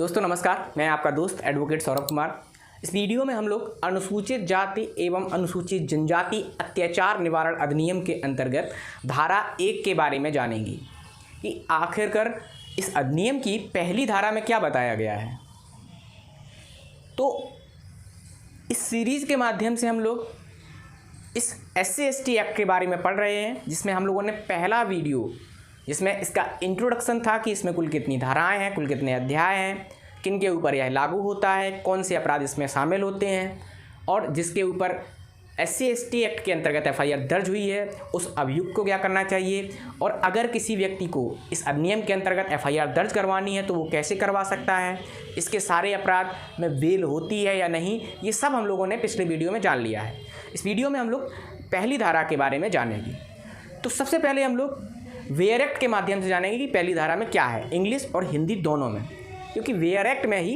दोस्तों नमस्कार, मैं आपका दोस्त एडवोकेट सौरभ कुमार। इस वीडियो में हम लोग अनुसूचित जाति एवं अनुसूचित जनजाति अत्याचार निवारण अधिनियम के अंतर्गत धारा 1 के बारे में जानेंगे कि आखिरकार इस अधिनियम की पहली धारा में क्या बताया गया है। तो इस सीरीज़ के माध्यम से हम लोग इस SC/ST एक्ट के बारे में पढ़ रहे हैं, जिसमें हम लोगों ने पहला वीडियो जिसमें इसका इंट्रोडक्शन था कि इसमें कुल कितनी धाराएं हैं, कुल कितने अध्याय हैं, किन के ऊपर यह लागू होता है, कौन से अपराध इसमें शामिल होते हैं और जिसके ऊपर SC/ST एक्ट के अंतर्गत FIR दर्ज हुई है उस अभियुक्त को क्या करना चाहिए, और अगर किसी व्यक्ति को इस अधिनियम के अंतर्गत FIR दर्ज करवानी है तो वो कैसे करवा सकता है, इसके सारे अपराध में बेल होती है या नहीं, ये सब हम लोगों ने पिछले वीडियो में जान लिया है। इस वीडियो में हम लोग पहली धारा के बारे में जानेंगे। तो सबसे पहले हम लोग वेयर एक्ट के माध्यम से जानेंगे कि पहली धारा में क्या है, इंग्लिश और हिंदी दोनों में, क्योंकि वेयर एक्ट में ही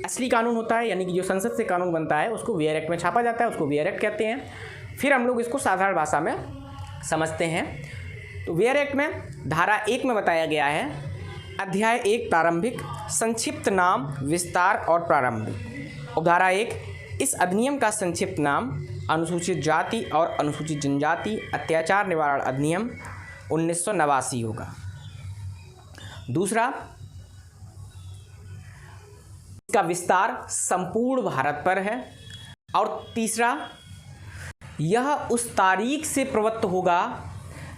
असली कानून होता है, यानी कि जो संसद से कानून बनता है उसको वेयर एक्ट में छापा जाता है, उसको वेयर एक्ट कहते हैं। फिर हम लोग इसको साधारण भाषा में समझते हैं। तो वेयर एक्ट में धारा 1 में बताया गया है, अध्याय 1 प्रारंभिक, संक्षिप्त नाम, विस्तार और प्रारंभिक। धारा 1, इस अधिनियम का संक्षिप्त नाम अनुसूचित जाति और अनुसूचित जनजाति अत्याचार निवारण अधिनियम 1989 होगा। दूसरा, इसका विस्तार संपूर्ण भारत पर है। और तीसरा, यह उस तारीख से प्रवृत्त होगा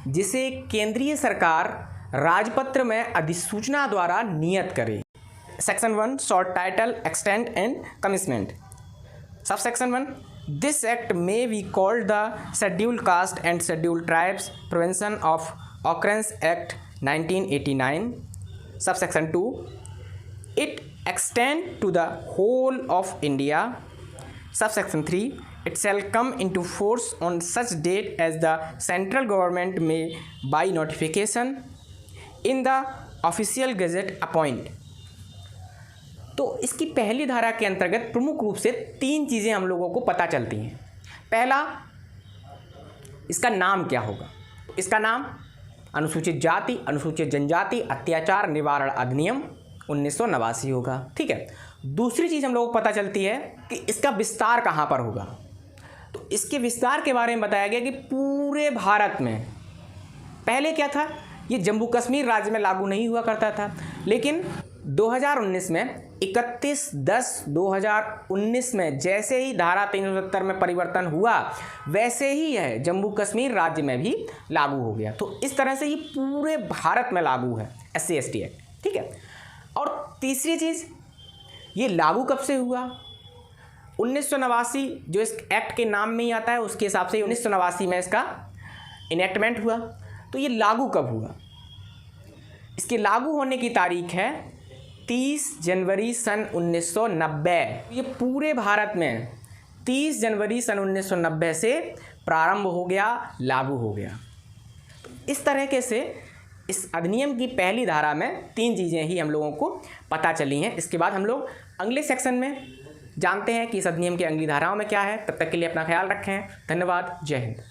जिसे केंद्रीय सरकार राजपत्र में अधिसूचना द्वारा नियत करे। Section 1 short title, extent and commitment. Sub section 1, this act may be called the Scheduled Caste and Scheduled Tribes Prevention of Occurrence Act 1989. Subsection 2, it extends to the whole of India. Subsection 3, it shall come into force on such date as the central government may by notification in the official gazette appoint. तो इसकी पहली धारा के अंतर्गत प्रमुख रूप से 3 चीज़ें हम लोगों को पता चलती हैं। पहला, इसका नाम क्या होगा। इसका नाम अनुसूचित जाति अनुसूचित जनजाति अत्याचार निवारण अधिनियम 1989 होगा। ठीक है। दूसरी चीज़ हम लोगों को पता चलती है कि इसका विस्तार कहाँ पर होगा। तो इसके विस्तार के बारे में बताया गया कि पूरे भारत में, पहले क्या था, ये जम्मू कश्मीर राज्य में लागू नहीं हुआ करता था, लेकिन 2019 में 31/10/2019 में जैसे ही धारा 370 में परिवर्तन हुआ वैसे ही यह जम्मू कश्मीर राज्य में भी लागू हो गया। तो इस तरह से ये पूरे भारत में लागू है SC/ST एक्ट। ठीक है। और तीसरी चीज़, ये लागू कब से हुआ। 1989 जो इस एक्ट के नाम में ही आता है उसके हिसाब से 1989 में इसका इनेक्टमेंट हुआ। तो ये लागू कब हुआ, इसके लागू होने की तारीख है 30 जनवरी सन 1990। ये पूरे भारत में 30 जनवरी सन 1990 से प्रारंभ हो गया, लागू हो गया। इस तरीके से इस अधिनियम की पहली धारा में 3 चीज़ें ही हम लोगों को पता चली हैं। इसके बाद हम लोग अगले सेक्शन में जानते हैं कि इस अधिनियम की अगली धाराओं में क्या है। तब तक के लिए अपना ख्याल रखें। धन्यवाद। जय हिंद।